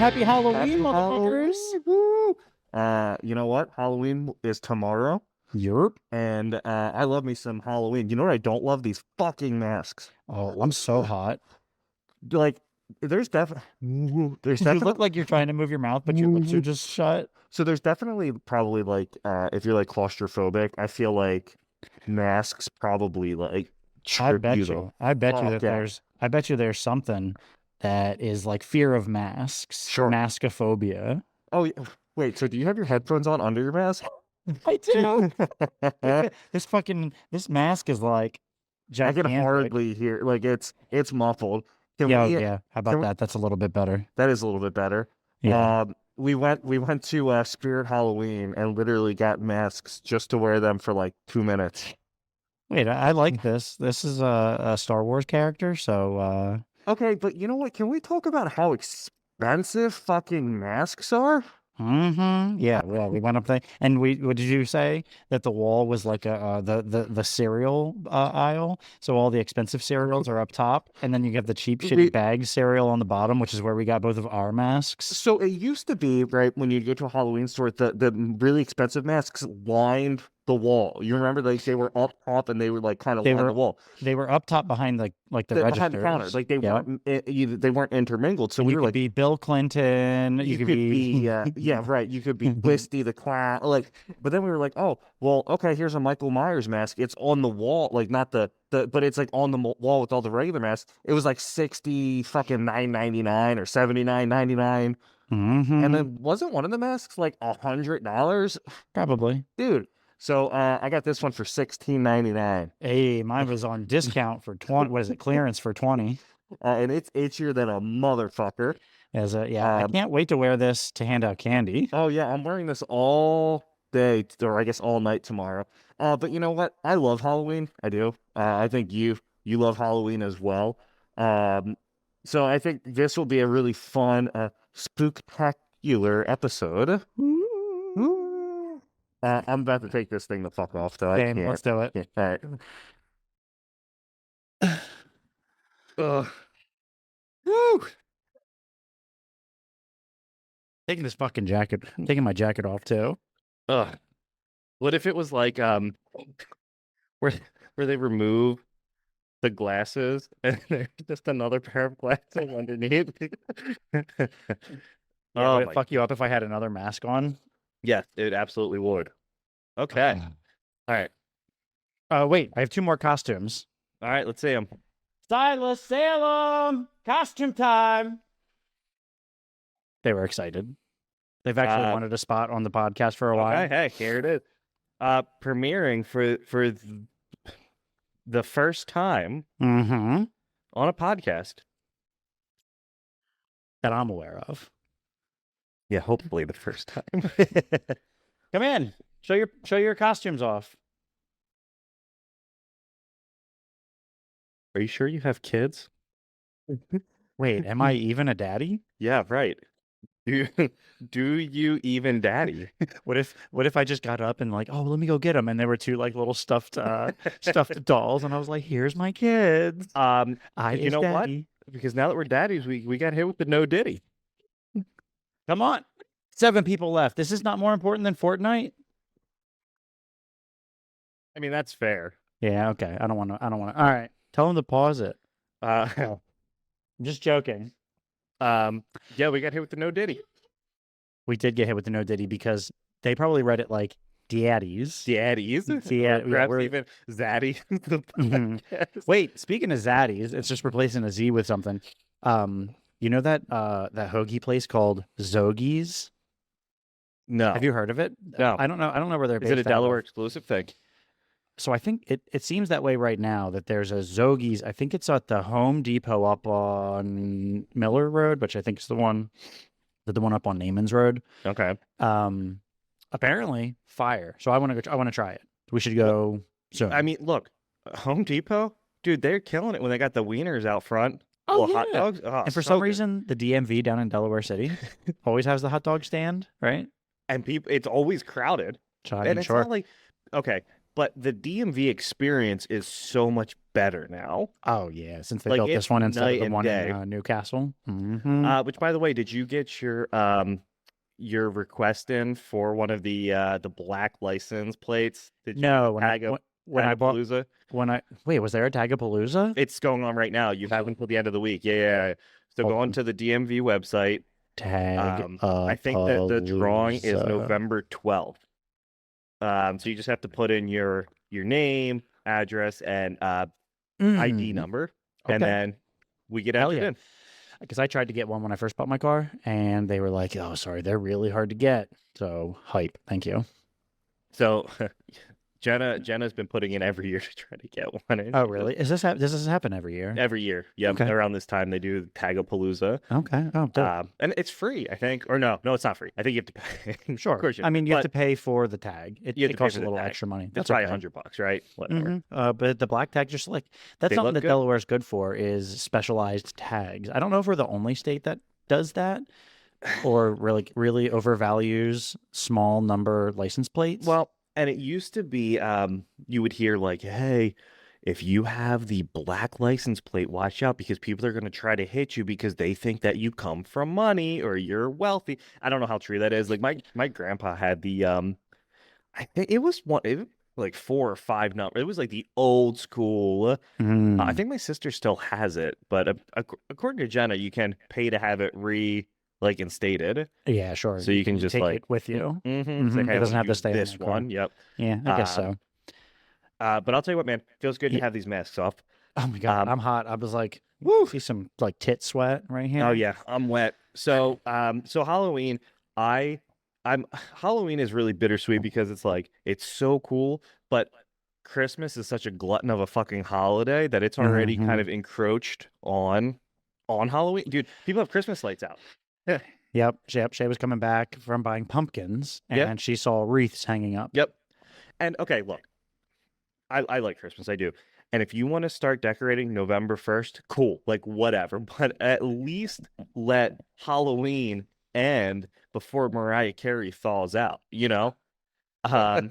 Happy Halloween, Happy motherfuckers. Halloween. Woo. You know what? Halloween is tomorrow, Yerp. and I love me some Halloween. You know what I don't love? These fucking masks. Oh, I'm so hot. Like, there's You definitely look like you're trying to move your mouth, but your lips are just shut. so there's definitely probably like if you're like claustrophobic, I feel like masks probably like I trip bet you you. though. I bet you Oh that yeah, there's something that is like fear of masks, sure. maskophobia. Oh yeah. Wait, so do you have your headphones on under your mask? I do. This mask is like I can gigantic. hardly hear. Like it's muffled. Can Yeah, we? yeah. How Can about we? that? That's a little bit better. That is a little bit better. Yeah. We went to Spirit Halloween and literally got masks just to wear them for like 2 minutes. Wait, I like this. This is a Star Wars character, so Okay, but you know what? Can we talk about how expensive fucking masks are? Yeah, well, we went up there, and what did you say that the wall was like the cereal aisle? So all the expensive cereals are up top, and then you have the cheap shitty We, bag cereal on the bottom, which is where we got both of our masks. so it used to be, right, when you go to a Halloween store, the really expensive masks lined the wall. You remember they were up top and they were like kind of They lined the were wall. they were up top behind like the Behind the counter. registers. Like they Yeah, weren't they weren't intermingled. So and we you were could like, be Bill Clinton. You you could could be be. yeah, right, you could be Twisty the Clown, like, but then we were like, oh well, okay, here's a Michael Myers mask. It's on the wall, like not the but it's like on the wall with all the regular masks. It was like 60 fucking 9.99 or 79.99. And hmm then wasn't one of the masks like $100, Probably. dude? So I got this one for 16.99. Hey, mine was on discount for 20. What is it? Clearance for 20. And it's itchier than a motherfucker. Yeah, I um can't wait to wear this to hand out candy. Oh yeah, I'm wearing this all day, or I guess all night tomorrow. But you know what? I love Halloween. I do. I think you love Halloween as well. Um, so I think this will be a really fun, spooktacular episode. Ooh. I'm about to take this thing the fuck off, though. I Same, can't. let's do it. Yeah, all right. Ugh. Woo. Taking this fucking jacket, taking my jacket off too. Ugh. What if it was like where where they remove the glasses and there's just another pair of glasses underneath? Yeah, Oh would it my, fuck you up if I had another mask on? yes, it absolutely would. Okay. All right. Wait, I have two more costumes. All right, let's see them. Stylist Salem, costume time. They were excited. They've actually wanted a spot on the podcast for a while. Hey, here it is. Premiering for the first time Mm-hmm. on a podcast. That I'm aware of. Yeah, hopefully the first time. Come in. Show your costumes off. Are you sure you have kids? Wait, am I even a daddy? Yeah, right. Do do you even daddy? What if I just got up and like, oh, let me go get them, and there were two like little stuffed dolls, and I was like, here's my kids. I You is know what? daddy. Because now that we're daddies, we got hit with the no diddy. Come on, 7 people left. This is not more important than Fortnite. I mean, that's fair. Yeah, okay. I don't want to. All right, tell them to pause it. Uh, I'm just joking. yeah, we got hit with the no diddy. We did get hit with the no diddy because they probably read it like Daddies. Daddies. Yeah, Perhaps we're- even Zaddy. The Mhm. podcast. Wait, speaking of Zaddies, it's just replacing a Z with something. You know that hoagie place called Zogies? No. Have you heard of it? No. I don't know. I don't know where they're Is it a based out of. Delaware exclusive thing? So I think it seems that way right now that there's a Zogies. I think it's at the Home Depot up on Miller Road, which I think is the one up on Naaman's Road. Okay. Apparently fire. So I want to try it. We should go soon. I mean, look, Home Depot, dude, they're killing it when they got the wieners out front. Oh, Well, hot yeah. dogs. Oh, And for so some good. reason, the DMV down in Delaware City always has the hot dog stand, right? And people, it's always crowded. And it's Sure. not like, okay, but the DMV experience is so much better now. Oh yeah, since they Like, built it's this one instead of night the and one day. in Newcastle. Hmm. Which, by the way, did you get your request in for one of the black license plates? Did you No, when I bought Tagapalooza? when I wait, was there a Tagapalooza? It's going on right now. You have until the end of the week. Yeah, yeah, yeah. So Hold go on on. to the DMV website. I think that the drawing is Palooza. November 12th. So you just have to put in your name, address, and ID Mm, number, and okay. then we get Hell entered yeah. in. Because I tried to get one when I first bought my car, and they were like, "Oh, sorry, they're really hard to get." So hype. Thank you. So Jenna's been putting in every year to try to get one. And Oh, she just really? Does this happen every year? every year. Yep, Okay. around this time they do Tagapalooza. Okay. Oh, dope. And it's free, I think. Or no, it's not free. I think you have to pay. Of Sure. course you I mean, you have but to pay for the tag. you have It to pay costs for a the little tag. extra money. It's That's probably okay. $100, right? Whatever. But the black tag, just like that's They something look that good. Delaware is good for is specialized tags. I don't know if we're the only state that does that or really overvalues small number license plates. Well, and it used to be you would hear like, hey, if you have the black license plate, watch out because people are going to try to hit you because they think that you come from money or you're wealthy. I don't know how true that is. Like my grandpa had the I think like 4 or 5 number. It was like the old school. I Mm, think my sister still has it, but according to Jenna, you can pay to have it like instated. yeah, sure. So you can You just take like, it with you. say, hey, It I want doesn't to have to use stay in this the car. one. Yep. Yeah, I guess so. But I'll tell you what, man, feels good to Yeah. have these masks off. Oh my God, Um, I'm hot. I was like, woo. see some like tit sweat right Oh here. yeah, I'm wet. So Halloween, I, I'm Halloween is really bittersweet because it's like it's so cool, but Christmas is such a glutton of a fucking holiday that it's already kind Hmm. of encroached on Halloween. Dude, people have Christmas lights out. Yeah. Yep. Shay was coming back from buying pumpkins, Yeah. and she saw wreaths hanging up. Yep. And okay, look, I like Christmas. I do. And if you want to start decorating November 1st, cool, like whatever. But at least let Halloween end before Mariah Carey thaws out, you know? Um,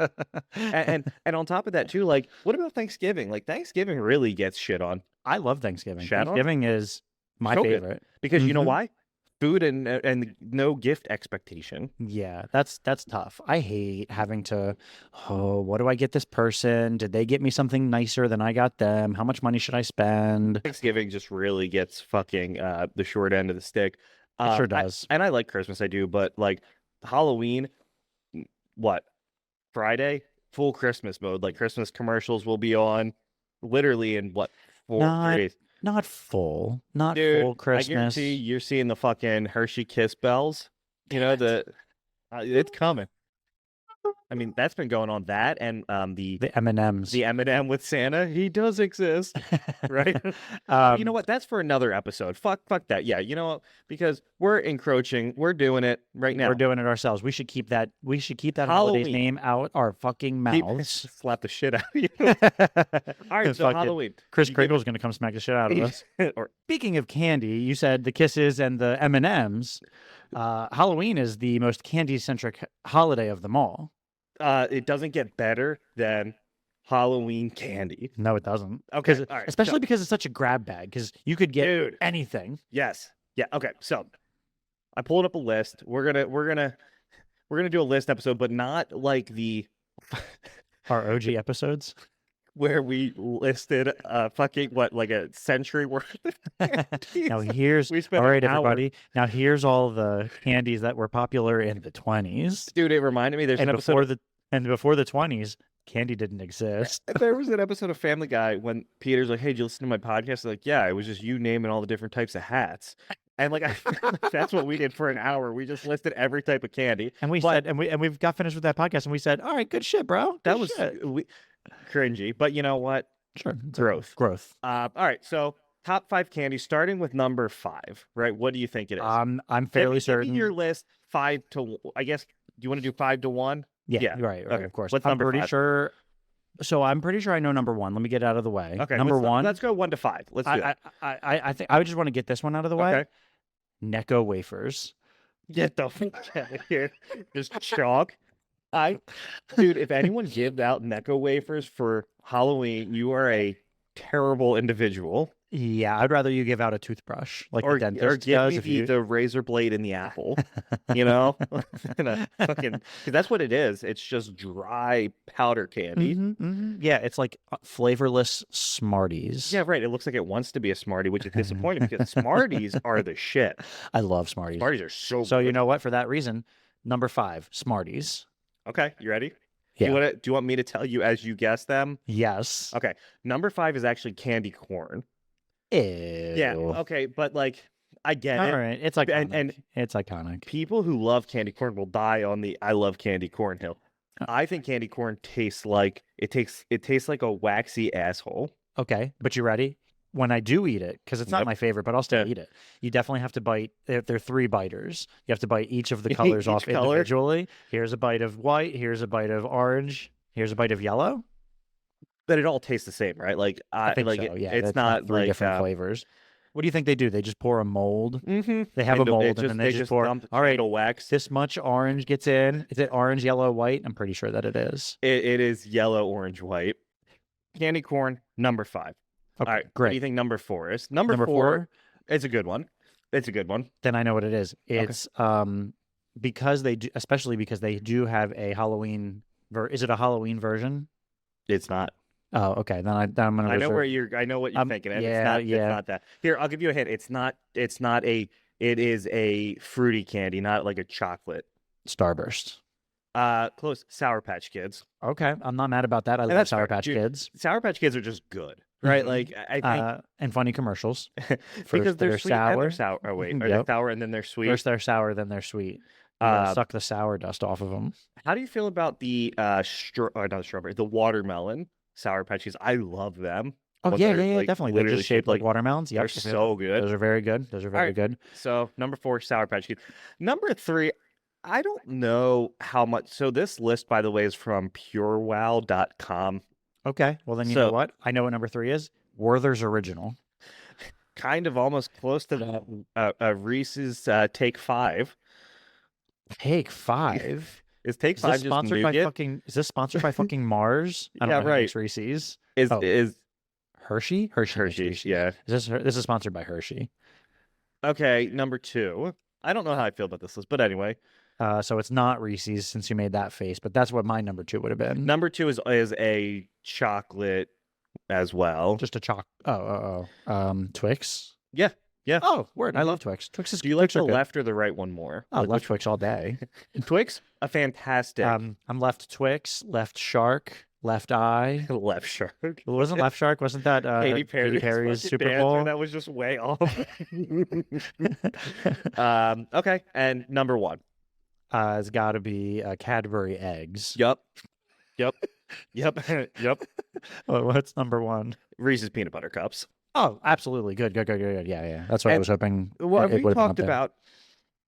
and on top of that too, like, what about Thanksgiving? Like, Thanksgiving really gets shit on. I love Thanksgiving. Shat on? Thanksgiving is my So good. favorite. Because you know Mhm. why? Food and no gift expectation. Yeah, that's tough. I hate having to, oh, what do I get this person? Did they get me something nicer than I got them? How much money should I spend? Thanksgiving just really gets fucking the short end of the stick. It sure I does. and I like Christmas, I do, but like Halloween, what? Friday, full Christmas mode. Like Christmas commercials will be on literally in what, 4 Not 3 days. not full, not Dude, full I Christmas. guarantee you're seeing the fucking Hershey Kiss bells. You know, it's coming. I mean, that's been going on, that and The M&Ms. the M&M with Santa, he does exist, right? You know what? That's for another episode. Fuck that. Yeah, you know what? Because we're encroaching, we're doing it right now. We're doing it ourselves. We should keep that holiday's Halloween. name out our fucking mouths. Slap the shit out of you. All right, so Fuck it. Halloween. Chris You give Kringle's gonna come smack the shit out of us. it- or Speaking of candy, you said the kisses and the M&Ms. Halloween is the most candy-centric holiday of them all. it doesn't get better than Halloween candy. No, it doesn't. Okay, 'Cause all right. especially because it's such a grab bag. Because you could get Dude. anything. Yes. Yeah. Okay. So I pulled up a list. We're gonna do a list episode, but not like the Our OG episodes. where we listed fucking what, like a century worth of candies. Now here's We spent all right, an hour. everybody. Now here's all the candies that were popular in the 20s. Dude, it reminded me there's And an episode before the 20s, candy didn't exist. there was an episode of Family Guy when Peter's like, "Hey, did you listen to my podcast?" Like, yeah, it was just you naming all the different types of hats. And like, I feel like that's what we did for an hour. We just listed every type of candy. And we But- said, and we've got finished with that podcast, and we said, all right, good shit, bro. That Good was shit." cringy. But you know what? Sure. Growth. Growth. All right, so top 5 candies, starting with number 5. Right? What do you think it is? I'm Give fairly me certain. your list 5 to. I guess. Do you want to do 5 to 1? Yeah, yeah. right, Okay. of course. What's I'm number pretty 5? sure. So I'm pretty sure I know number 1. Let me get it out of the way. Okay. Number 1. Let's go 1 to 5. Let's do that. I think I would just want to get this one out of the way. Okay. Necco wafers. Get the fuck out of here. Just chalk. Dude, if anyone gives out Necco wafers for Halloween, you are a terrible individual. Yeah, I'd rather you give out a toothbrush like the Or dentist give does me if you. the razor blade in the apple, you know? Fucking, because that's what it is. It's just dry powder candy. Yeah, it's like flavorless Smarties. Yeah, right. It looks like it wants to be a Smartie, which is disappointing because Smarties are the shit. I love Smarties. Smarties are so So you good. know what? For that reason, number 5, Smarties. Okay, you ready? Yeah. Do you want me to tell you as you guess them? Yes. Okay. Number 5 is actually candy corn. Ew. Yeah, okay, but like I get All it. right. It's iconic. And It's iconic. people who love candy corn will die on the I love candy corn hill. I think candy corn tastes like it tastes like a waxy asshole. Okay, but you ready? When I do eat it, because it's not Yep. my favorite, but I'll still Yeah. eat it. You definitely have to bite. They're 3 biters. You have to bite each of the colors Each off color? individually. Here's a bite of white. Here's a bite of orange. Here's a bite of yellow. But it all tastes the same, right? Like I think like so. Yeah, it's that's not 3 like different flavors. What do you think they do? They just pour a mold. They have a mold, and then they just pour. dump All right, candle wax. this much orange gets in. Is it orange, yellow, white? I'm pretty sure that it is. It is yellow, orange, white. Candy corn, number 5. Okay, All right, great. What do you think number 4 is? Number Number 4, it's a good one. It's a good one. Then I know what it is. It's because they do, especially because they do have a Halloween. Is it a Halloween version? It's not. Oh, okay. Then I'm gonna. I know reserve. I know what you're thinking. And yeah, it's not that. Here, I'll give you a hint. It's not a. It is a fruity candy, not like a chocolate. Starburst. Close. Sour Patch Kids. Okay, I'm not mad about that. I love that's Sour fair. Patch Dude, Kids. Sour Patch Kids are just good, right? Like I think And funny commercials. because they're they're sweet and sour. they're sour. Oh wait, are Yep. they sour and then they're sweet? First they're sour, then they're sweet. You gotta suck the sour dust off of them. How do you feel about the not strawberry, the watermelon Sour Patch Kids? I love them. Oh When yeah, they're, yeah, like, definitely. They're literally just shaped like watermelons. Yep, They're so good. Those are very good. Those are very right. good. So number 4, Sour Patch Kids. Number 3, I don't know how much. So this list, by the way, is from purewow.com. Okay, well then you know what? I know what number 3 is. Werther's Original. Kind of almost close to that. Reese's Take 5. Take 5. Is Take Is 5 this just sponsored by nougat? fucking? Is this sponsored by fucking Mars? I don't Yeah, know who right. makes Reese's. Is Hershey? Hershey. makes Hershey? Reese's. Yeah. This is sponsored by Hershey. Okay, number 2. I don't know how I feel about this list, but anyway. So it's not Reese's since you made that face, but that's what my number 2 would have been. Number 2 is a chocolate as well. Just a Twix. Yeah. Yeah. Oh, word! I love Twix. Twix is. Do you like Twix are the good. left or the right one more? Oh, Like, left Twix all day. Twix, a fantastic. I'm left Twix, left Shark, left Eye. Left Shark. Wasn't Left Shark? Wasn't that Katy Perry's Perry's fucking Super dancer, Bowl? That was just way off. Okay, and number 1. It's got to be Cadbury eggs. Yep. Yep. What's number 1? Reese's peanut butter cups. Oh, absolutely. Good. Yeah. That's what I was hoping. Well, it we would have been up talked there. about.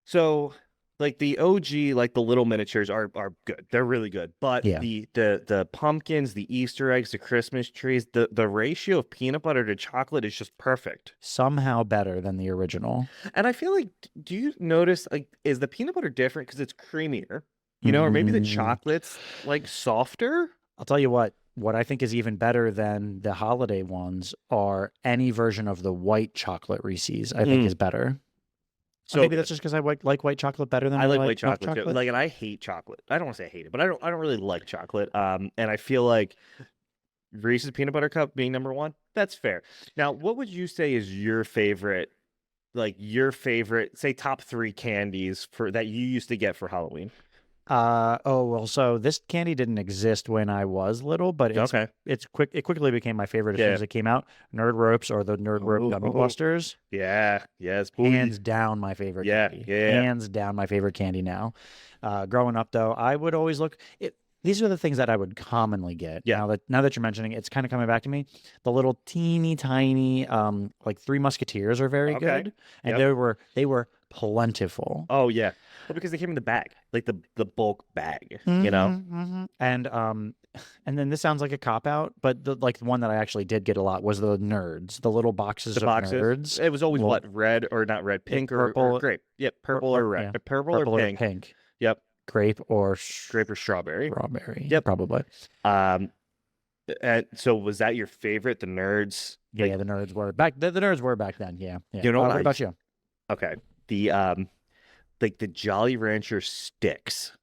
So, like the OG, like the little miniatures are good. They're really good. But Yeah. the pumpkins, the Easter eggs, the Christmas trees, the ratio of peanut butter to chocolate is just perfect. Somehow better than the original. And I feel like, do you notice, like, is the peanut butter different because it's creamier? You know, or maybe the chocolate's like softer? I'll tell you what I think is even better than the holiday ones are any version of the white chocolate Reese's, I think is better. So maybe that's just because I like white chocolate better than I like white milk chocolate too. Like, and I hate chocolate. I don't want to say I hate it, but I don't really like chocolate. And I feel like Reese's peanut butter cup being number 1, that's fair. Now, what would you say is your favorite, say top 3 candies that you used to get for Halloween? So this candy didn't exist when I was little, but it quickly became my favorite as soon as it came out. Nerd Ropes or the Nerd Rope Gummy Busters. Yeah, yes, hands down my favorite candy. Hands down my favorite candy now. Growing up though, I would always look these are the things that I would commonly get. Yeah. Now that you're mentioning it, it's kind of coming back to me. The little teeny tiny like Three Musketeers are very good. And they were plentiful. Oh yeah. Well, because they came in the bag, like the bulk bag, you know. And then this sounds like a cop out, but the one that I actually did get a lot was the Nerds, the little boxes of Nerds. It was always red or not red, pink or purple, or grape. Yep, purple or red, purple or pink. Pink. Yep. grape or strawberry. strawberry. Yep. Probably. And so was that your favorite? The nerds? Yeah, Like, yeah, the nerds were back. The nerds were back then. Yeah, yeah. you know what What about you? okay. The like the Jolly Rancher sticks.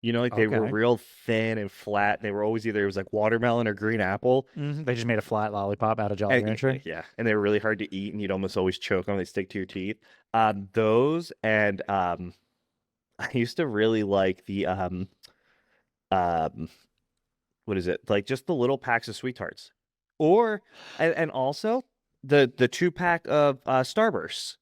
You know, like they were Okay. real thin and flat. They were always either it was like watermelon or green apple. They just made a flat lollipop out of Jolly Rancher. Yeah, and they were really hard to eat, and you'd almost always choke on. They stick to your teeth. Those and I used to really like the um, what is it? Like just the little packs of sweet tarts, or and also the 2-pack of Starbursts,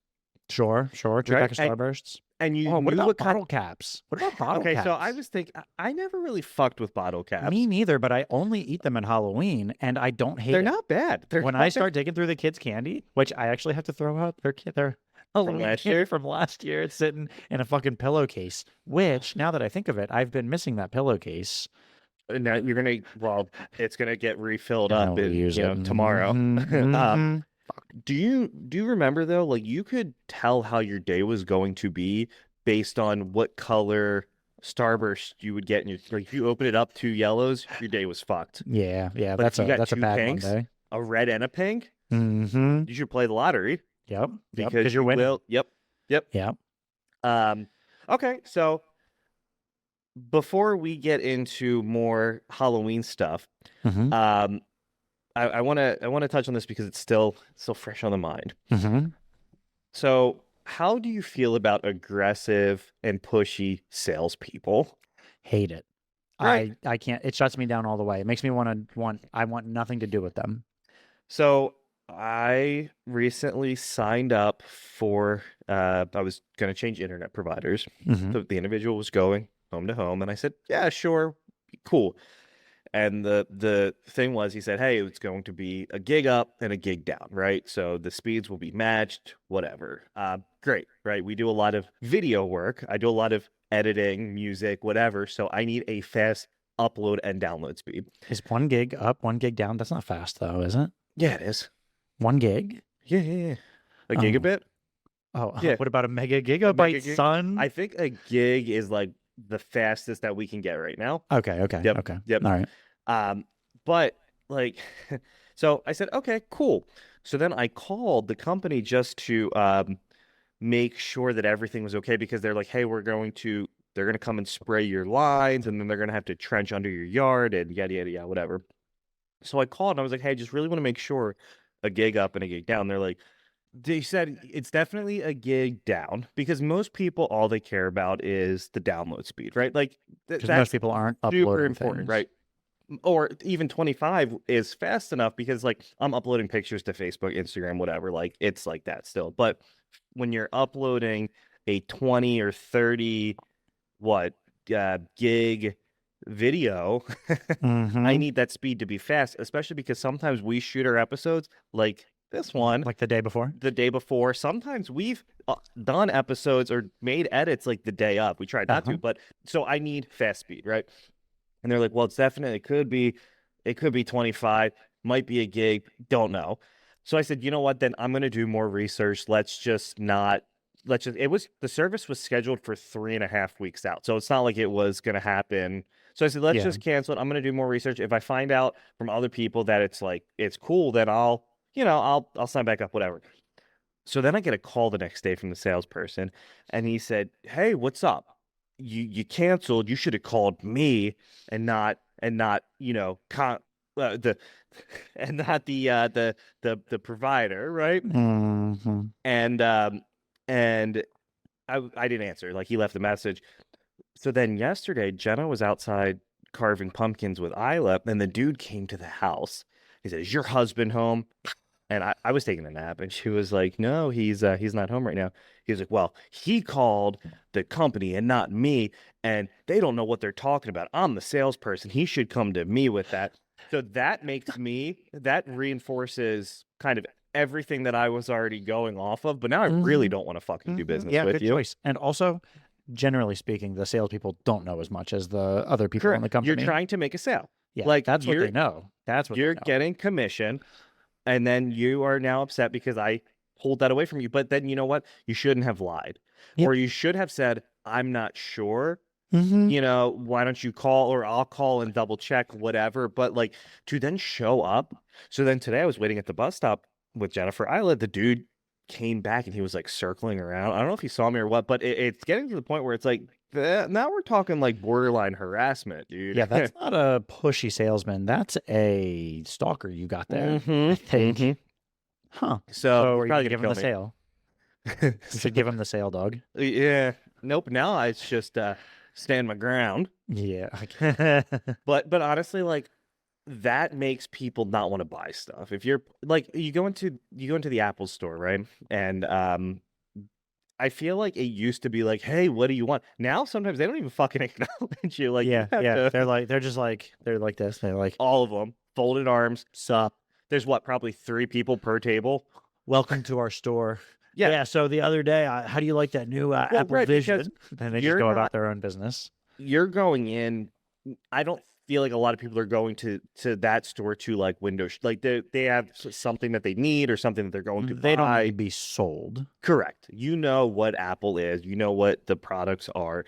Sure. 2 right? pack of Starbursts. And you Oh, what knew about what kind. bottle caps? What about bottle Okay, caps? so I was thinking, I never really fucked with bottle caps. Me neither, but I only eat them at Halloween, and I don't hate They're it. not bad. They're When not I bad. start digging through the kids' candy, which I actually have to throw out their From last year? from last year, it's sitting in a fucking pillowcase. Which, now that I think of it, I've been missing that pillowcase. Now you're gonna, well, it's gonna get refilled Gonna up in, use it. tomorrow. Mhm. Do you remember though, like you could tell how your day was going to be based on what color Starburst you would get in your, like if you open it up 2 yellows, your day was fucked. Yeah, But that's if you got a 2 bad pinks, Monday. a red and a pink, Mm-hmm. you should play the lottery Yep. because you're you winning. will. Yep. Yep. Okay, so before we get into more Halloween stuff, Mm-hmm. I want to touch on this because it's still fresh on the mind. Mm-hmm. So, how do you feel about aggressive and pushy salespeople? Hate it. Right. I can't. It shuts me down all the way. It makes me I want nothing to do with them. So, I recently signed up for I was going to change internet providers. Mm-hmm. So the individual was going home to home, and I said, "Yeah, sure, cool." And the thing was, he said, "Hey, it's going to be a gig up and a gig down, right? So the speeds will be matched, whatever." Great, right? We do a lot of video work. I do a lot of editing, music, whatever. So I need a fast upload and download speed. Is 1 gig up, 1 gig down? That's not fast though, is it? Yeah, it is. 1 gig? Yeah. A Oh. gigabit? Oh, Yeah. What about a mega gigabyte, gig? son? I think a gig is like the fastest that we can get right now. Okay. Yep, Okay. yep. All right. But like, so I said, okay, cool. So then I called the company just to make sure that everything was okay because they're like, hey, they're gonna come and spray your lines, and then they're gonna have to trench under your yard and yada yada yada, whatever. So I called and I was like, hey, I just really want to make sure a gig up and a gig down. They're like, they said it's definitely a gig down because most people all they care about is the download speed, right? Like Because that's most people aren't super uploading important, things. right? Or even 25 is fast enough because like I'm uploading pictures to Facebook, Instagram, whatever, like it's like that still. But when you're uploading a 20 or 30 gig video, Mhm. I need that speed to be fast, especially because sometimes we shoot our episodes like this one Like the day before. the day before. Sometimes we've done episodes or made edits like the day of. We tried not to, but so I need fast speed, right? And they're like, well, it could be 25, might be a gig, don't know. So I said, you know what, then I'm going to do more research. The service was scheduled for 3.5 weeks out. So it's not like it was going to happen. So I said, let's just cancel it. I'm going to do more research. If I find out from other people that it's cool, then I'll sign back up, whatever. So then I get a call the next day from the salesperson, and he said, hey, what's up? You canceled. You should have called me and not the and not the provider, right? Mm-hmm. And I didn't answer. Like he left a message. So then yesterday, Jenna was outside carving pumpkins with Isla, and the dude came to the house. He said, "Is your husband home?" And I was taking a nap, and she was like, "No, he's not home right now." He was like, "Well, he called the company and not me, and they don't know what they're talking about. I'm the salesperson. He should come to me with that." So that reinforces kind of everything that I was already going off of. But now I really don't want to fucking do business with good you. choice. And also, generally speaking, the salespeople don't know as much as the other people in the company. You're trying to make a sale. Yeah, like that's what they know. That's what you're they know. getting commission. And then you are now upset because I pulled that away from you. But then you know what? You shouldn't have lied. Yep. Or you should have said, I'm not sure. Mm-hmm. You know, why don't you call, or I'll call and double check, whatever. But like to then show up. So then today I was waiting at the bus stop with Jennifer Isla. The dude came back and he was like circling around. I don't know if he saw me or what, but it's getting to the point where it's like, now we're talking like borderline harassment, dude. Yeah, that's not a pushy salesman. That's a stalker you got there, I think. hmm Huh. So So he's are you probably gonna give gonna him the kill sale? me. You should give him the sale, dog. Yeah. Nope. Now it's just stand my ground. Yeah. But honestly, like that makes people not want to buy stuff. If you're like you go into the Apple store, right? And I feel like it used to be like, hey, what do you want? Now sometimes they don't even fucking acknowledge you. Like you Yeah, have yeah. to They're like this. They're like, all of them, folded arms, sup. There's what, probably 3 people per table. welcome to our store. Yeah. Yeah. So the other day, how do you like that new Apple right, because Vision? And they just you're go not about their own business. you're going in. I don't feel like a lot of people are going to that store to like like they have something that they need or something that they're going to They don't buy. need to be sold. Correct. You know what Apple is. You know what the products are.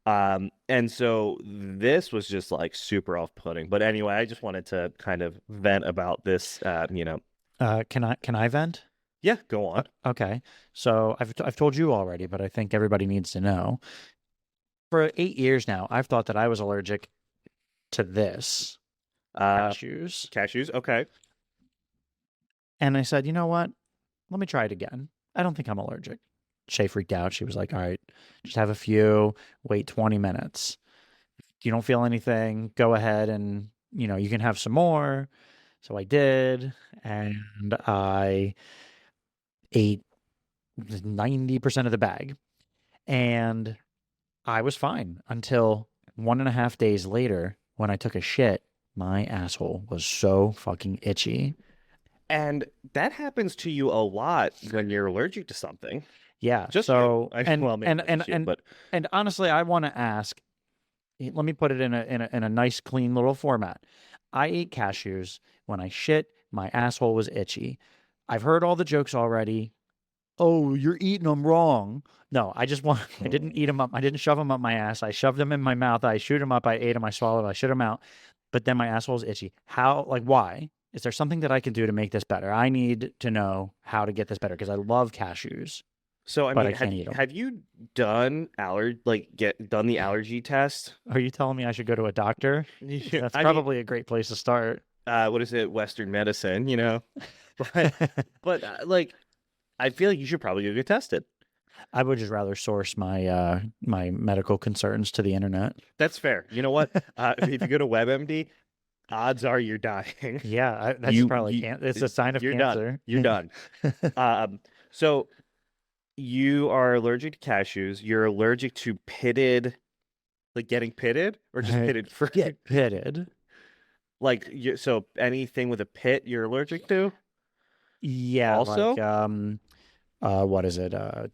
And so this was just like super off-putting. But anyway, I just wanted to kind of vent about this. Can I vent? Yeah, go on. Okay. So I've told you already, but I think everybody needs to know. For 8 years now, I've thought that I was allergic to this cashews. Cashews. Okay. And I said, you know what? Let me try it again. I don't think I'm allergic. Shay freaked out. She was like, all right, just have a few, wait 20 minutes. If you don't feel anything, go ahead and, you can have some more. So I did. And I ate 90% of the bag. And I was fine until 1.5 days later when I took a shit. My asshole was so fucking itchy. And that happens to you a lot when you're allergic to something. Yeah. Just so you. and honestly, I want to ask. Let me put it in a nice, clean little format. I ate cashews. When I shit, my asshole was itchy. I've heard all the jokes already. Oh, you're eating them wrong. No, I didn't eat them up. I didn't shove them up my ass. I shoved them in my mouth. I shoot them up. I ate them. I swallowed. I shit them out. But then my asshole's itchy. How? Like, why? Is there something that I can do to make this better? I need to know how to get this better because I love cashews. So I but mean, I can't eat 'em. have you done done the allergy test? Are you telling me I should go to a doctor? That's I mean, probably a great place to start. what is it? Western medicine, you know? But like, I feel like you should probably go get tested. I would just rather source my my medical concerns to the internet. That's fair. You know what? If you go to WebMD, odds are you're dying. Yeah, that's You- probably you- can't. It's a sign of You're cancer. done. You're done. So you are allergic to cashews. You're allergic to pitted, like getting pitted, or just pitted fruit. Get pitted. Like so anything with a pit you're allergic to. Yeah. Also? Like, what is it? I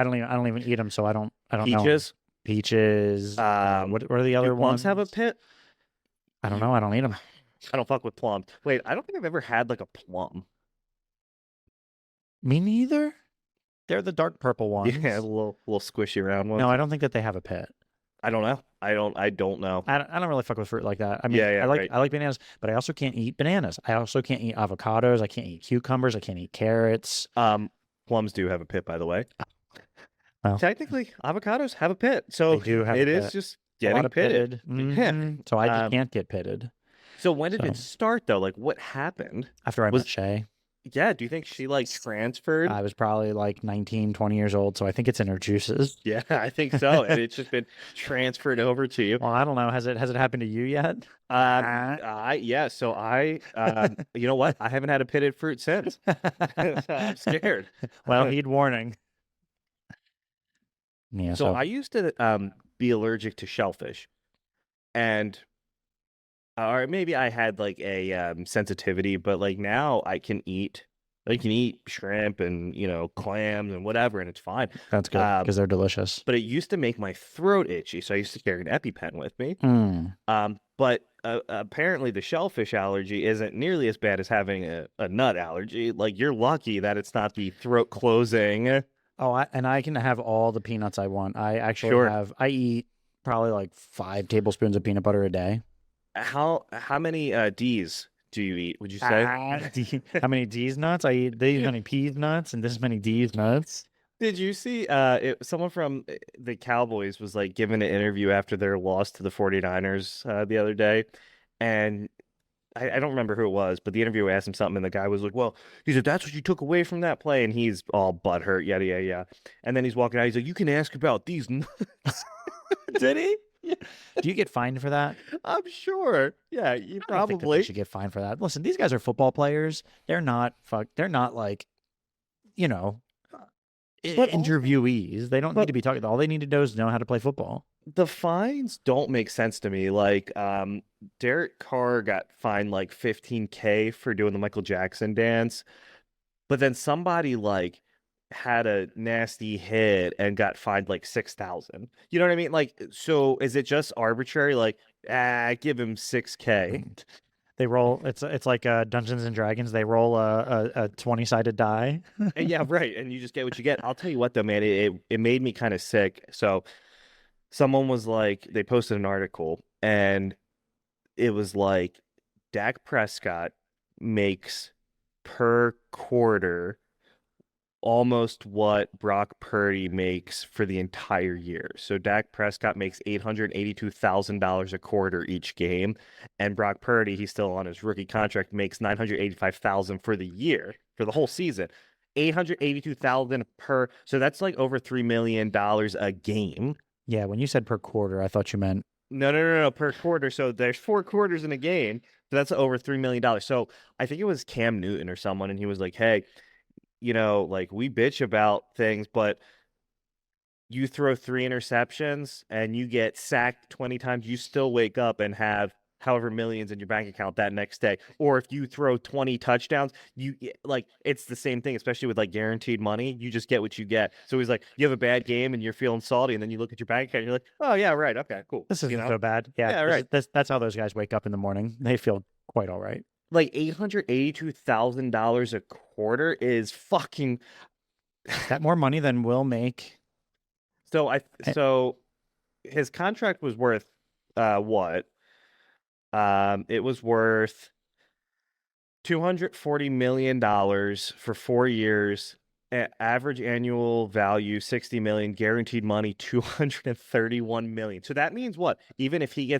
don't even eat them, so I don't know. Peaches. Peaches. What are the other Do plums ones? have a pit? I don't know. I don't eat them. I don't fuck with plums. Wait, I don't think I've ever had like a plum. Me neither. They're the dark purple ones. Yeah, a little squishy around ones. No, I don't think that they have a pit. I don't know. I don't know. I don't really fuck with fruit like that. I mean, Yeah, right. I like bananas, but I also can't eat bananas. I also can't eat avocados. I can't eat cucumbers. I can't eat carrots. Plums do have a pit, by the way. Well, technically, avocados have a pit, so they do have it a is pit. just A lot getting of pitted. Mhm. So I can't get pitted. So when did it So- start though? Like what happened? After I Was- met Shay, Yeah, do you think she like transferred? I was probably like 19, 20 years old, so I think it's in her juices. Yeah, I think so. And it's just been transferred over to you. Well, I don't know. Has it happened to you yet? Yeah. So you know what? I haven't had a pitted fruit since. I'm scared. Well, heed warning. Yeah. So I used to be allergic to shellfish, and or maybe I had like a sensitivity, but like now I can eat shrimp and clams and whatever, and it's fine. That's good because they're delicious. But it used to make my throat itchy, so I used to carry an EpiPen with me. But apparently the shellfish allergy isn't nearly as bad as having a nut allergy. Like you're lucky that it's not the throat closing. Oh, and I can have all the peanuts I want. I actually Sure. I eat Probably like 5 tablespoons of peanut butter a day. How many D's do you eat, would you say? How many D's nuts? I eat these many peas nuts and this many D's nuts. Did you see someone from the Cowboys was like giving an interview after their loss to the 49ers the other day, and I don't remember who it was, but the interviewer asked him something, and the guy was like, "Well," he said, "that's what you took away from that play," and he's all butthurt, yada yada yada. And then he's walking out, he's like, "You can ask about these nuts." Did he? Do you get fined for that? I'm sure. Yeah, you I don't think that they probably. should get fined for that. Listen, these guys are football players. They're not They're not like, you know, But interviewees. They don't need but to be talking. All they need to do is know how to play football. the fines don't make sense to me. Like, Derek Carr got fined like 15K for doing the Michael Jackson dance, but then somebody like had a nasty hit and got fined like 6,000. You know what I mean? Like, so is it just arbitrary? Like, give him 6K. They roll. It's like Dungeons and Dragons. They roll a 20-sided die. And yeah, right. And you just get what you get. I'll tell you what though, man, it made me kind of sick. So someone was like, they posted an article and it was like Dak Prescott makes per quarter almost what Brock Purdy makes for the entire year. So Dak Prescott makes $882,000 a quarter each game, and Brock Purdy, he's still on his rookie contract, makes $985,000 for the year, for the whole season. $882,000 per, so that's like over $3 million a game. Yeah, when you said per quarter, I thought you meant No, per quarter. So there's 4 quarters in a game. So that's over $3 million. So I think it was Cam Newton or someone, and he was like, "Hey, like we bitch about things, but you throw 3 interceptions and you get sacked 20 times, you still wake up and have however millions in your bank account that next day. Or if you throw 20 touchdowns, like it's the same thing, especially with like guaranteed money. You just get what you get." So he's like, you have a bad game and you're feeling salty, and then you look at your bank account and you're like, "Oh yeah, right, okay, cool. this isn't so bad. Yeah, Yeah, right. That's how those guys wake up in the morning. They feel quite all right. Like $882,000 a quarter is fucking. Is that more money than we'll make? So his contract was worth what? It was worth $240 million for 4 years. Average annual value $60 million, guaranteed money $231 million. So that means what? Even if he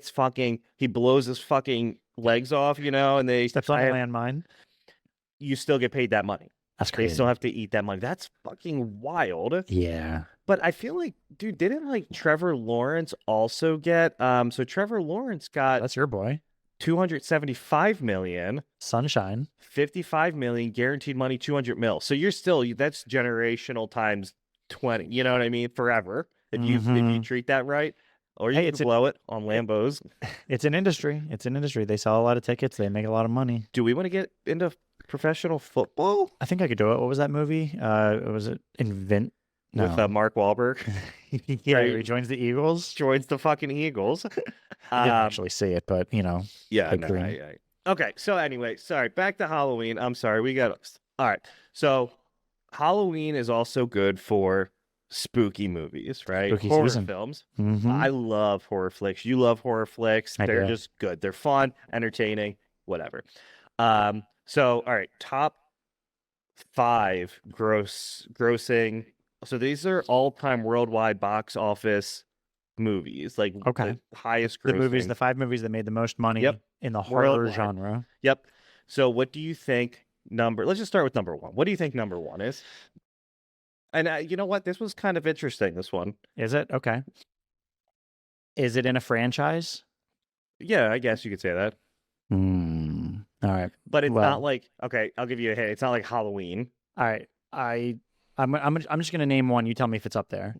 blows his fucking legs off, and they Steps on a landmine, you still get paid that money. That's crazy. They still have to eat that money. That's fucking wild. Yeah. But I feel like, dude, didn't like Trevor Lawrence also get so Trevor Lawrence got That's your boy. $275 million, Sunshine. $55 million, guaranteed money, 200 mil. So that's generational times 20. You know what I mean? Forever. If you treat that right. Or you can blow it on Lambos. It's an industry. They sell a lot of tickets. They make a lot of money. Do we want to get into professional football? I think I could do it. What was that movie? Was it Invent? No. With Mark Wahlberg. Yeah, he joins the Eagles. Joins the fucking Eagles. I didn't actually see it, but Yeah. Okay. So anyway, sorry. Back to Halloween. I'm sorry. All right. So Halloween is also good for spooky movies, right? Spooky horror season. films. Mm-hmm. I love horror flicks. You love horror flicks. I They're do. just good. They're fun, entertaining, whatever. So all right, top 5 grossing. So these are all-time worldwide box office movies, like Okay. the highest grossing. The 5 movies that made the most money in the horror Worldwide. genre. Yep. So what do you think let's just start with number 1. What do you think number 1 is? And you know what? This was kind of interesting, this one. Is it? Okay. Is it in a franchise? Yeah, I guess you could say that. All right. But it's not like, okay, I'll give you a hint. It's not like Halloween. All right. I'm just gonna name one. You tell me if it's up there.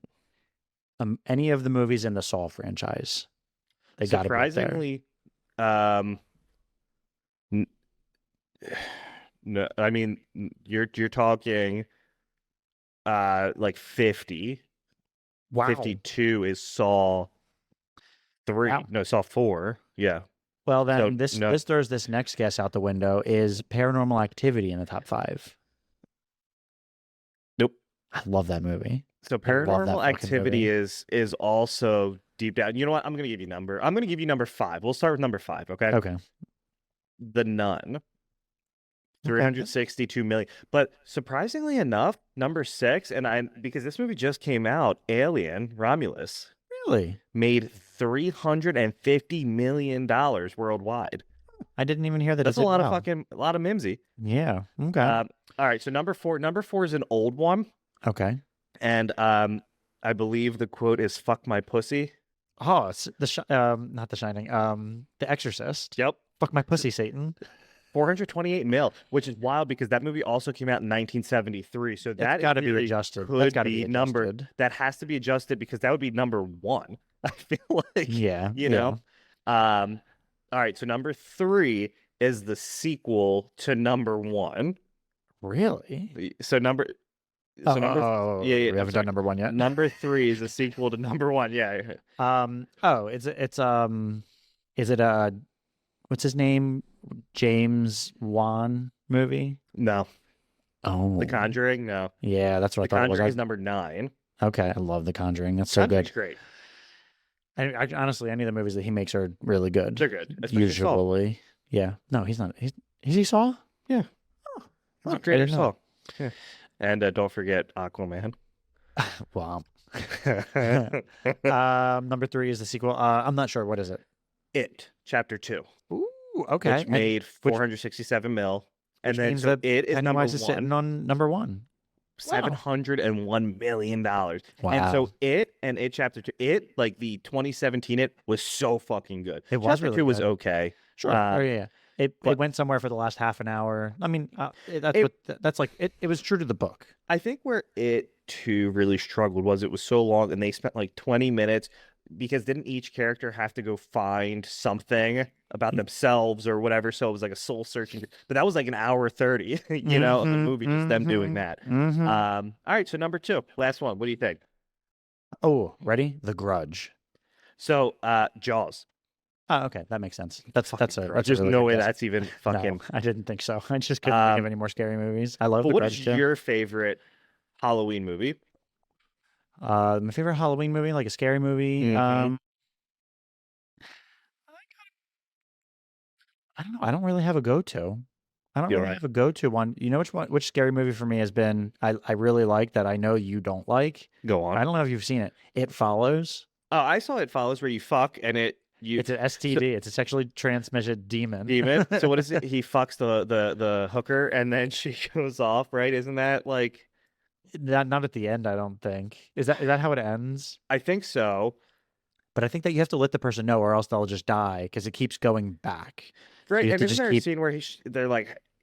Any of the movies in the Saw franchise. They got to be up there. Surprisingly, no, I mean you're talking like 50. Wow. 52 is Saw 3. Wow. No, Saw 4. Yeah. Well, then this throws this next guess out the window. Is Paranormal Activity in the top 5? Nope. I love that movie. So Paranormal Activity is also deep down. You know what? I'm gonna give you number 5. We'll start with number 5. Okay. Okay. The Nun. Okay. 362 million. But surprisingly enough, number 6, because this movie just came out, Alien Romulus Really? made $350 million worldwide. I didn't even hear that. That's a lot of mimsy. Yeah. Okay. All right, so number 4 is an old one, Okay. and I believe the quote is "fuck my pussy." Oh, it's not The Shining. The Exorcist. Yep. Fuck my pussy, Satan. 428 mil, which is wild because that movie also came out in 1973. So that got to be really adjusted. could That's got to be be numbered. adjusted. That has to be adjusted because that would be number 1. I feel like, Yeah. you know. All right, so number 3 is the sequel to number 1. Really? So number yeah, yeah, we haven't done number 1 yet. Number 3 is a sequel to number 1. Yeah. Is it a what's his name? James Wan movie? No. Oh. The Conjuring? No. Yeah, that's what The I thought it was. Conjuring is number 9. Okay, I love The Conjuring. That's so Conjuring's good. great. And honestly, any of the movies that he makes are really good. They're good. Especially Saw. Usually. Yeah. No, he's not. Is he Saw? Yeah. Oh, I Great didn't know. Saw. Yeah. And don't forget Aquaman. Wow. Number 3 is the sequel. I'm not sure. What is it? It, Chapter 2. Ooh, okay. Which made 467 mil. And then means so that it is number Pennywise is 1. sitting on number 1. $701 million. Wow. And so It Chapter 2, like the 2017 It was so fucking good. It was Chapter really 2 was good. okay. Sure. Yeah. It went somewhere for the last half an hour. I mean, it was true to the book. I think where It 2 really struggled was it was so long and they spent like 20 minutes because didn't each character have to go find something about themselves or whatever? So it was like a soul searching, but that was like an hour 30, of the movie, just them doing that. All right. So number 2, last one. What do you think? Oh, ready? The Grudge. So Jaws. Oh, okay, that makes sense. That's There's a really no good way guess. that's even fucking. No, I didn't think so. I just couldn't think of any more scary movies. I love But The what Grudge is too. your favorite Halloween movie? My favorite Halloween movie, like a scary movie. I don't know. I don't really have a go-to. I don't You're really right. have a go-to one. You know which scary movie for me has been I really like that I know you don't like. Go on. I don't know if you've seen it. It Follows. Oh, I saw It Follows where you fuck and It's an STD. It's a sexually transmitted demon. demon. So what is it? He fucks the hooker and then she goes off, right? Isn't that like? Not at the end, I don't think. Is that how it ends? I think so. But I think that you have to let the person know, or else they'll just die because it keeps going back. Right. you have And to isn't just there a keep- scene where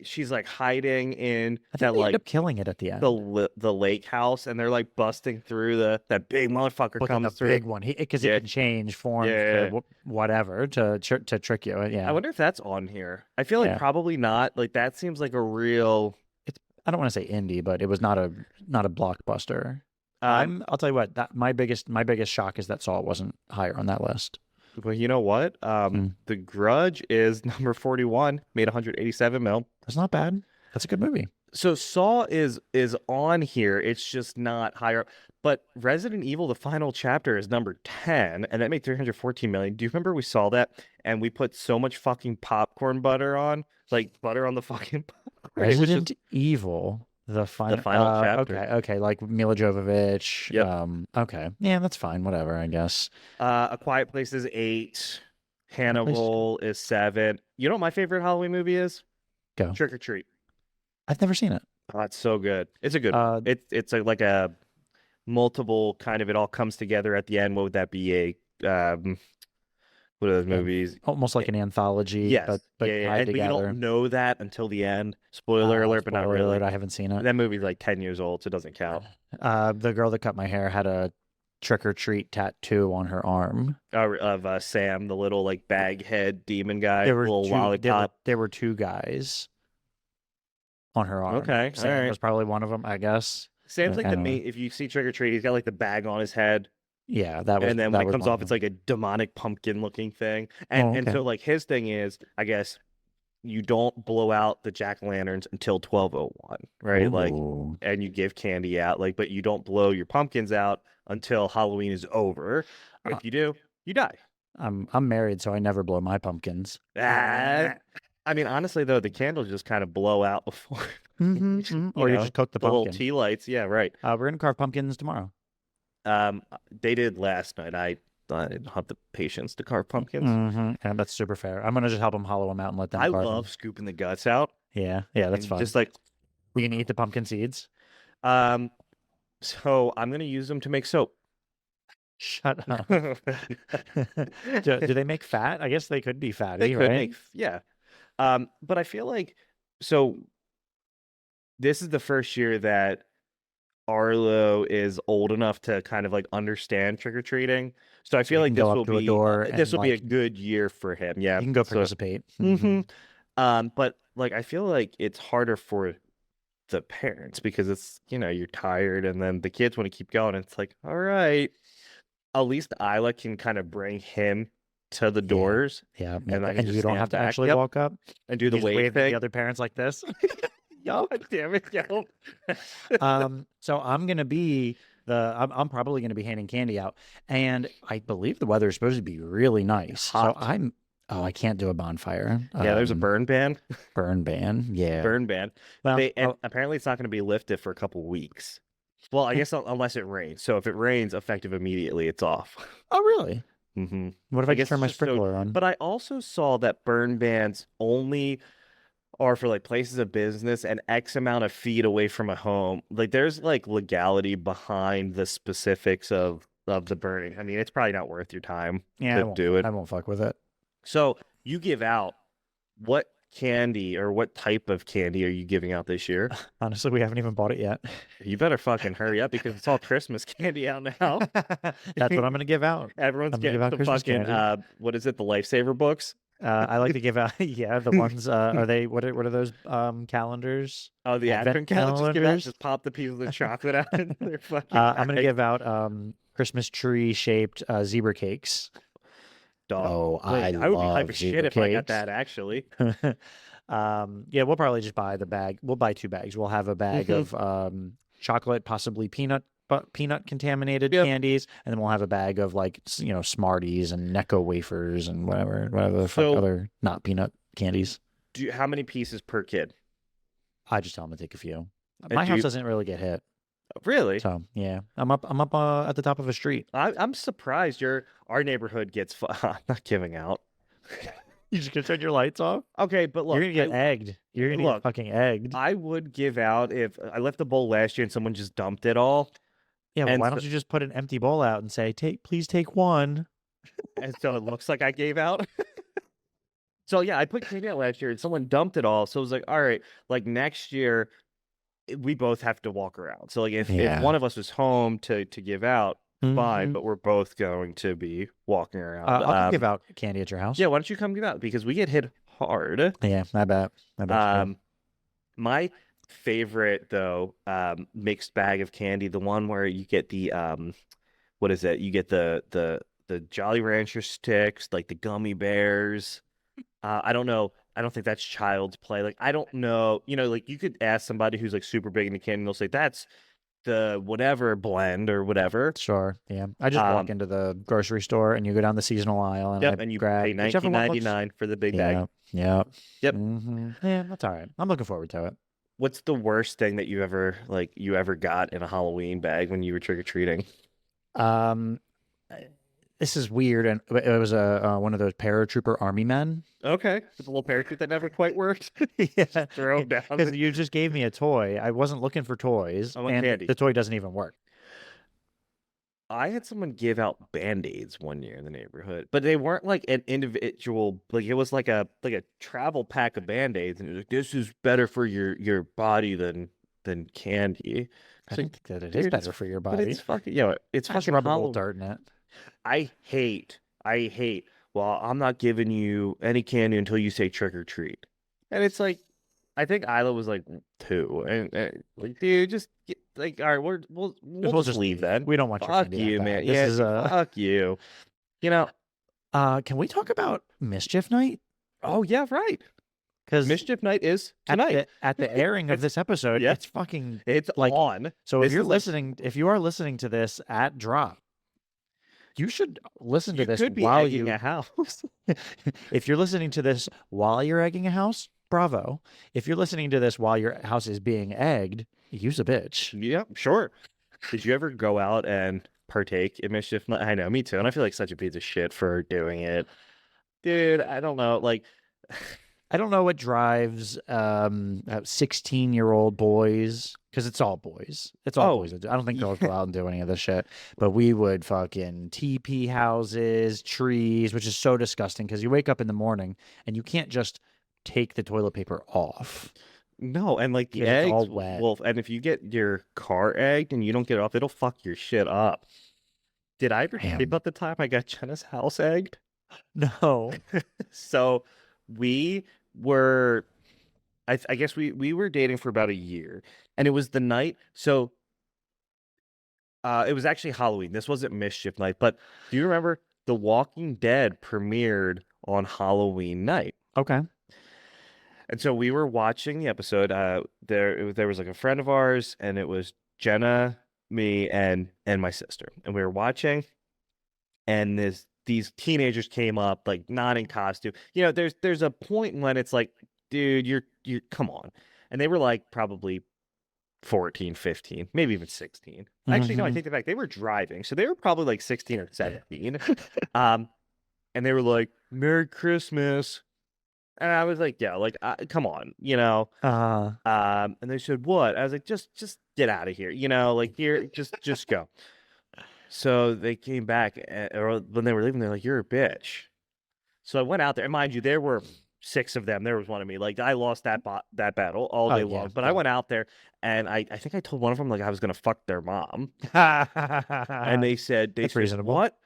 she's like hiding in I think that they end like up killing it at the end. the lake house and they're like busting through that big motherfucker But then comes the through. big one, because Yeah. it can change forms Yeah. to whatever to trick you. Yeah, I wonder if that's on here. I feel like Yeah. probably not. Like that seems like a real. I don't want to say indie, but it was not a blockbuster. I'll tell you what. That my biggest shock is that Saw wasn't higher on that list. Well, you know what? The Grudge is number 41, made 187 mil. That's not bad. That's a good movie. So Saw is on here. It's just not higher up. But Resident Evil, the final chapter, is number 10, and that made 314 million. Do you remember we saw that and we put so much fucking popcorn butter on, like butter on the fucking popcorn? It was Resident just- Evil, the final chapter. Okay, like Mila Jovovich. Yep. Okay, yeah, that's fine. Whatever, I guess. A Quiet Place is 8. Hannibal is 7. You know what my favorite Halloween movie is? Go. Trick or Treat. I've never seen it. Oh, it's so good. It's a good one. It's like a multiple kind of, it all comes together at the end. What would that be? What are those movies? Almost like an anthology. Yes. but yeah. tied And you together. don't know that until the end. Spoiler alert, but not Spoiler really. alert, I haven't seen it. That movie's like 10 years old, so it doesn't count. The girl that cut my hair had a trick or treat tattoo on her arm. Of Sam, the little like bag head demon guy, There were little lollipop. there were 2 guys on her arm. Okay, Sam all right. was probably one of them, I guess. Sam's like the Anyway. main. If you see Trick or Treat, he's got like the bag on his head, Yeah, that was. and then that when it was comes one off, of it's them. like a demonic pumpkin looking thing. And okay. so like his thing is, I guess, you don't blow out the jack-o'-lanterns until 12:01, right? Like, Ooh. and you give candy out, like, but you don't blow your pumpkins out until Halloween is over. If you do, You die. I'm married, so I never blow my pumpkins. Ah. I mean, honestly though, the candles just kind of blow out before. Or you just cook the The little pumpkin. tea lights. Yeah, right. We're gonna carve pumpkins tomorrow. They did last night. I didn't have the patience to carve pumpkins. Yeah, that's super fair. I'm gonna just help them hollow them out and let them I carve love them. scooping the guts out Yeah, that's and fun. just like, We can eat the pumpkin seeds. So I'm gonna use them to make soap. Shut up. do they make fat? I guess they could be fatty, They could right? make, yeah. But I feel like, so this is the first year that Arlo is old enough to kind of like understand trick or treating. So I So feel he like can go up to a door this and will be a like good year for him. Yeah. he can go So, participate. but like I feel like it's harder for the parents because it's, you're tired and then the kids want to keep going. It's like, all right, at least Isla can kind of bring him to the doors. Yeah, And I can and just you don't stand have to back, actually yep, walk up and do the You just wave wave at the thing. other parents like this. Yup. Damn it, yup. So I'm gonna be I'm probably gonna be handing candy out, and I believe the weather is supposed to be really nice. So Hot. I can't do a bonfire. Yeah, there's a burn ban. burn ban. Yeah. Burn ban. Well, And apparently it's not going to be lifted for a couple weeks. Well, I guess unless it rains. So if it rains, effective immediately, it's off. oh really? Mm-hmm. What if I guess just turn it's my just so- sprinkler on? But I also saw that burn bans only are for like places of business and X amount of feet away from a home. Like there's like legality behind the specifics of the burning. I mean, it's probably not worth your time Yeah, to do it. I won't fuck with it. So you give out what candy or what type of candy are you giving out this year? Honestly, we haven't even bought it yet. You better fucking hurry up because it's all Christmas candy out now. That's what I'm gonna give out. Everyone's I'm gonna give getting out the Christmas fucking candy. what is it? The Lifesaver books? I like to give out the ones are they what are those calendars? Oh, the Advent Advent calendar. Just give out. calendars? Just pop the pieces of chocolate out in their fucking. I'm gonna bag. give out Christmas tree shaped zebra cakes. Dog. Oh, Wait, I I would be hype love as zebra shit if I got cakes. that actually. Yeah, we'll probably just buy the bag. We'll buy 2 bags. We'll have a bag of chocolate, possibly peanut contaminated Yep. candies, and then we'll have a bag of like Smarties and Necco wafers and whatever the fuck So- other not peanut candies. How many pieces per kid? I just tell them to take a few. And My do house you- doesn't really get hit, Really? so yeah, I'm up at the top of a street. I'm surprised our neighborhood gets. I'm not giving out. You just gonna turn your lights off? Okay, but look, You're gonna get egged. You're gonna look, get fucking egged. I would give out if I left the bowl last year and someone just dumped it all. Yeah, and why so- don't you just put an empty bowl out and say, please take one. And so it looks like I gave out. So yeah, I put candy out last year and someone dumped it all. So it was like, all right, like next year we both have to walk around. So like if one of us was home to give out, fine, but we're both going to be walking around. I'll come give out candy at your house. Yeah, why don't you come give out? Because we get hit hard. Yeah, I bet. My favorite though, mixed bag of candy, the one where you get the what is it? You get the Jolly Rancher sticks, like the gummy bears. I don't know. I don't think that's child's play. Like I don't know. Like you could ask somebody who's like super big into candy, and they'll say that's the whatever blend or whatever. Sure. Yeah. I just walk into the grocery store and you go down the seasonal aisle and and you grab pay $19.99 for the big bag. Yeah. Yep. Yeah, that's all right. I'm looking forward to it. What's the worst thing that you ever got in a Halloween bag when you were trick or treating? This is weird, and it was one of those paratrooper army men. Okay, with a little parachute that never quite worked. Yeah, Throw 'em down. because you just gave me a toy. I wasn't looking for toys, I want and candy. the toy doesn't even work. I had someone give out Band-Aids one year in the neighborhood, but they weren't like an individual. Like it was like a travel pack of Band-Aids, and it was like, this is better for your body than candy. I So, think that it is dude, better for your But body. it's fucking it's I just fucking rub a little Halloween. dirt in it. I hate. Well, I'm not giving you any candy until you say trick or treat, and it's like, I think Isla was like 2, and like, dude, just get, like, all right, we'll just leave then. We don't want your Fuck candy that you, bad. man. This Yeah, is fuck you. Can we talk about Mischief Night? Oh yeah, right. Because Mischief Night is tonight. at the airing of this episode, Yeah. it's fucking It's like on. So This if is like- you are listening to this at drop, You should listen to You this could be while egging a house. if you're listening to this while you're egging a house, bravo. If you're listening to this while your house is being egged, use a bitch. Yeah, sure. Did you ever go out and partake in mischief? I know, me too. And I feel like such a piece of shit for doing it. Dude, I don't know. Like, I don't know what drives 16-year-old boys, because it's all boys. It's all boys oh, that do. I don't think girls yeah. go out and do any of this shit. But we would fucking TP houses, trees, which is so disgusting because you wake up in the morning and you can't just take the toilet paper off No, and like the because it's all eggs wet. will, and if you get your car egged and you don't get it off, it'll fuck your shit up. Did I ever tell you Damn. about the time I got Jenna's house egged? No. So we were, I guess we were dating for about a year, and it was the night. So it was actually Halloween. This wasn't mischief night, but do you remember The Walking Dead premiered on Halloween night? Okay. And so we were watching the episode. There was like a friend of ours, and it was Jenna, me, and my sister, and we were watching. And these teenagers came up like not in costume. You know, there's a point when it's like, dude, you're come on. And they were like probably 14, 15, maybe even 16. Actually, no, I Mhm. take that back. They were driving. So they were probably like 16 or 17. Um, and they were like, Merry Christmas. And I was like, yeah, like, come on, you know. Uh, And they said, what? I was like, just get out of here, you know, like here, just go. So they came back, or when they were leaving, they're like, "You're a bitch." So I went out there, and mind you, there were 6 of them. There was one of me. Like I lost that battle all oh day yeah. long. But I went out there, and I think I told one of them like I was gonna fuck their mom, and That's they said reasonable. what?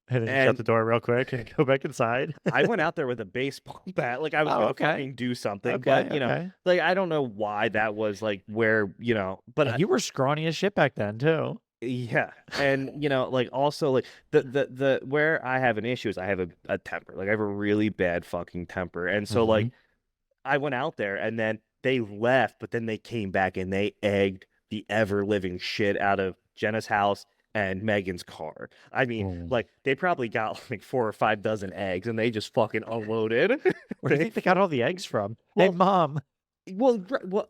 And then you shut And the door real quick and go back inside. I went out there with a baseball bat, like I was Oh, gonna okay. fucking do something. Okay, But okay. like I don't know why that was like where but And you were scrawny as shit back then too. yeah, and like also like the where I have an issue is I have a temper. Like I have a really bad fucking temper. And so Hmm. like I went out there and then they left, but then they came back and they egged the ever living shit out of Jenna's house and Megan's car. I mean, Ooh. like they probably got like 4 or 5 dozen eggs and they just fucking unloaded. Where do you think they got all the eggs from? Hey, Well, mom.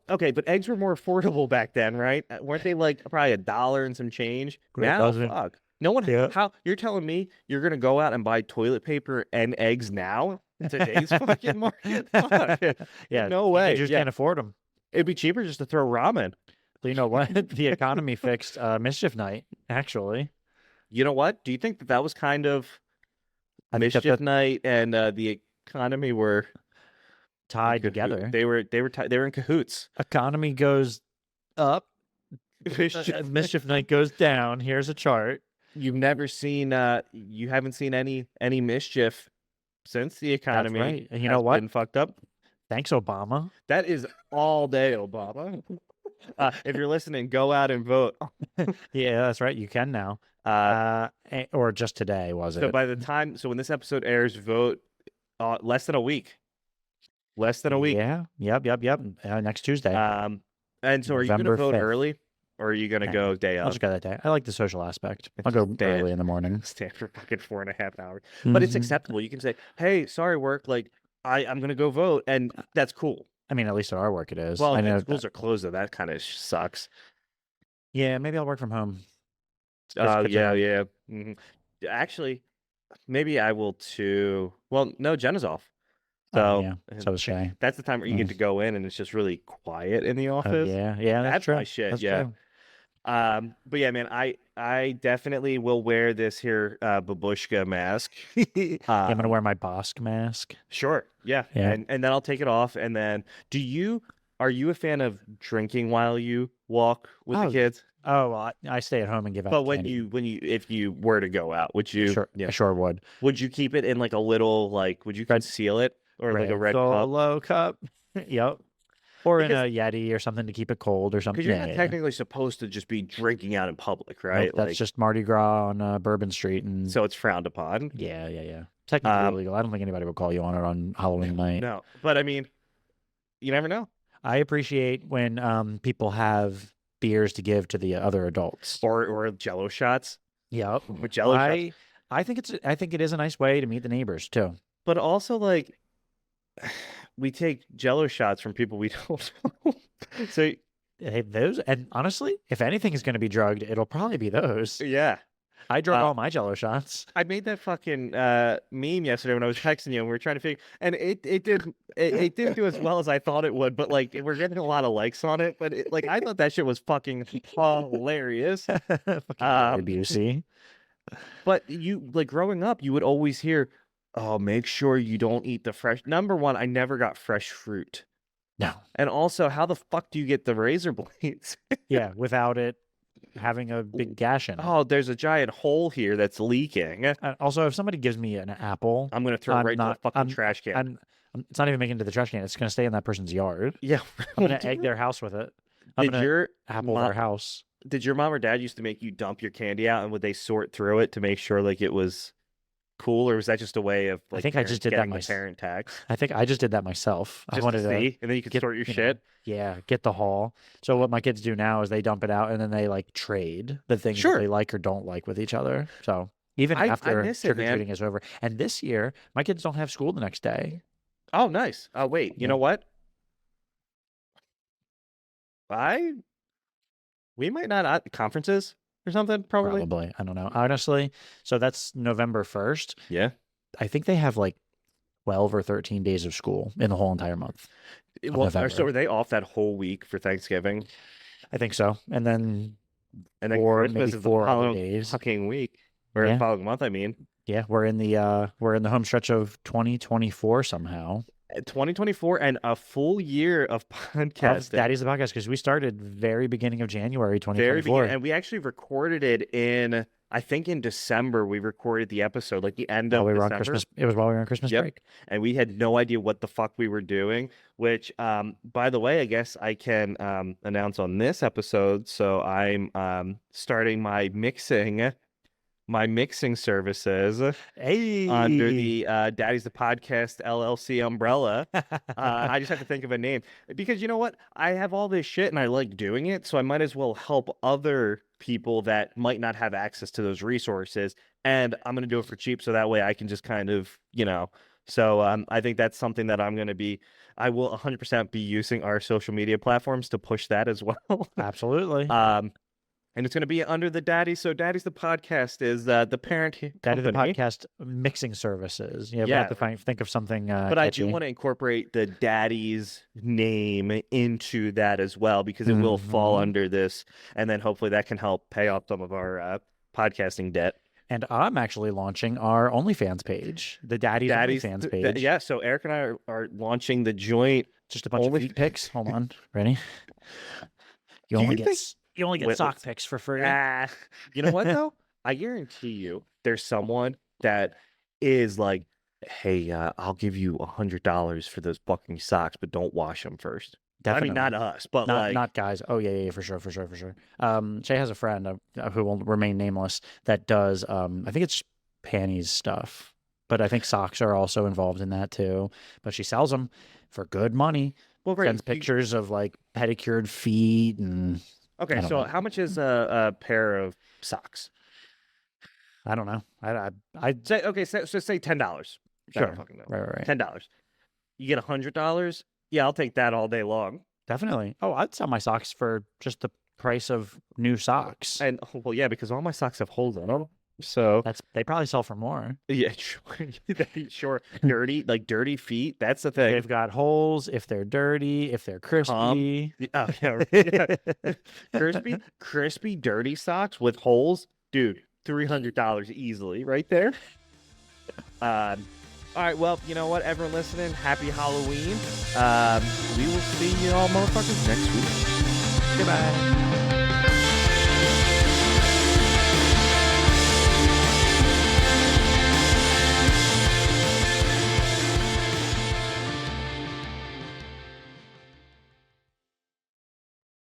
okay, but eggs were more affordable back then, right? Weren't they like probably $1 and some change? Great Now, dozen. fuck. No one, Yeah. how you're telling me you're gonna go out and buy toilet paper and eggs now in today's fucking market? Fuck. Yeah. No way. You just Yeah, can't afford them. it'd be cheaper just to throw ramen. But you know what? The economy fixed Mischief Night, actually. You know what? Do you think that was kind of I think that mischief the night and the economy were in tied together. They were in cahoots. Economy goes up, Mischief Night goes down. Here's a chart. You've never seen you haven't seen any mischief since the That's economy right. And you has know what? been fucked up. Thanks, Obama. That is all day, Obama. If you're listening, go out and vote. Yeah, that's right. You can now. Or just today, was So it? by the time, so when this episode airs, vote less than a week. Less than a week. Yeah. Yep. Next Tuesday. And so are you going to November vote 5th. early or are you going to Yeah. go day I'll of? just go that day. I like the social aspect. I'll go Day early in the morning. Stand for fucking 4.5 hours. But it's Mhm. acceptable. You can say, hey, sorry, work. Like, I'm going to go vote. And that's cool. I mean, at least at our work it is. Well, I know. schools are closed, though. That kind of sucks. Yeah, maybe I'll work from home. Oh, Good to know. yeah. Mhm. Actually, maybe I will too. Well, no, Jenna's off. Oh, So yeah. So is Shay. that's the time where you get to go in and it's just really quiet in the Oh, office. yeah. That's That's true. my shit. That's Yeah. true. But yeah, man, I definitely will wear this here babushka mask. Yeah, I'm gonna Um, wear my Bosk mask. Sure. Yeah. Yeah. And then I'll take it off. And then are you a fan of drinking while you walk with the Oh, kids? Oh, well, I stay at home and give out But when candy. if you were to go out, would you Sure, yeah, I sure would. would you keep it in like a little like would you Red- conceal it or like a red cup? Solo cup. Yep. Or in Because a Yeti or something to keep it cold or something. because you're Yeah, not yeah. technically supposed to just be drinking out in public, right? Nope, that's Like just Mardi Gras on Bourbon Street, and so it's frowned upon. yeah. Technically Um, illegal. I don't think anybody would call you on it on Halloween night. No, but I mean, you never know. I appreciate when people have beers to give to the other adults. Or Jello shots. Yep. with Jello shots. I think it is a nice way to meet the neighbors too. But also, like, we take Jello shots from people we don't know. So Hey, those, and honestly, if anything is going to be drugged, it'll probably be those. yeah, I drug all my Jello shots. I made that fucking meme yesterday when I was texting you, and we were trying to figure, and it didn't do as well as I thought it would, but like we're getting a lot of likes on it. But like I thought that shit was fucking hilarious. Fucking Busey. But you like growing up, you would always hear, "Oh, make sure you don't eat the fresh." Number one, I never got fresh fruit. No. And also, how the fuck do you get the razor blades? Yeah, without it having a big gash in it. Oh, there's a giant hole here that's leaking. Also, if somebody gives me an apple, I'm gonna throw it right in the fucking trash can. It's not even making it to the trash can. It's going to stay in that person's yard. Yeah. I'm going to egg their house with it. I'm going to apple their house. Did your mom or dad used to make you dump your candy out, and would they sort through it to make sure like it was cool, or was that just a way of like I think I just did that myself? Parent tax. I think I just did that myself. Just I wanted to see, and then you could sort your shit. Yeah, get the haul. So what my kids do now is they dump it out and then they like trade the things that they like or don't like with each other. So even after trick or treating is over, and this year my kids don't have school the next day. Oh, nice. Oh, wait. You know what? We might not conferences or something. Probably. I don't know. Honestly. So that's November 1st. Yeah. I think they have like 12 or 13 days of school in the whole entire month. Well, so are they off that whole week for Thanksgiving? I think so. And then Christmas is the following days. Fucking week. Or the following month, I mean. Yeah, we're in the home stretch of 2024 somehow. 2024 and a full year of podcasting. Daddy's the podcast, because we started very beginning of January 2024. Very beginning, and we actually recorded it in, I think in December. We recorded the episode, like the end of December. Christmas. It was while we were on Christmas break, and we had no idea what the fuck we were doing. Which, by the way, I guess I can announce on this episode. So I'm starting my mixing services under the Daddies the Podcast LLC umbrella. I just have to think of a name, because you know what? I have all this shit and I like doing it, so I might as well help other people that might not have access to those resources, and I'm going to do it for cheap, so that way I can just kind of, so I think that's something that I will 100% be using our social media platforms to push that as well. Absolutely. And it's going to be under the Daddies. So Daddies the Podcast is the parent company. Daddies the Podcast mixing services. Yeah, we have to think of something but catchy. I do want to incorporate the Daddies name into that as well, because it will fall under this, and then hopefully that can help pay off some of our podcasting debt. And I'm actually launching our OnlyFans page, the Daddies OnlyFans page. Yeah, so Eric and I are launching the joint. Just a bunch of feet pics. Hold on. Ready? You only get sock pics for free. You know what, though? I guarantee you there's someone that is like, hey, I'll give you $100 for those fucking socks, but don't wash them first. Definitely. I mean, not us, but not guys. Oh, yeah, for sure. Shay has a friend who will remain nameless that does, I think it's panties stuff, but I think socks are also involved in that too. But she sells them for good money. Well, sends pictures of like pedicured feet and... Okay, so how much is a pair of socks? I don't know. I'd say so say $10. Sure. Right. $10. You get $100. Yeah, I'll take that all day long. Definitely. Oh, I'd sell my socks for just the price of new socks. And well, yeah, because all my socks have holes in them. So they probably sell for more. Yeah, sure. Dirty feet. That's the thing. They've got holes. If they're dirty, if they're crispy. Yeah. crispy, dirty socks with holes, dude. $300 easily, right there. All right. Well, you know what? Everyone listening, happy Halloween. We will see you all motherfuckers next week. Goodbye.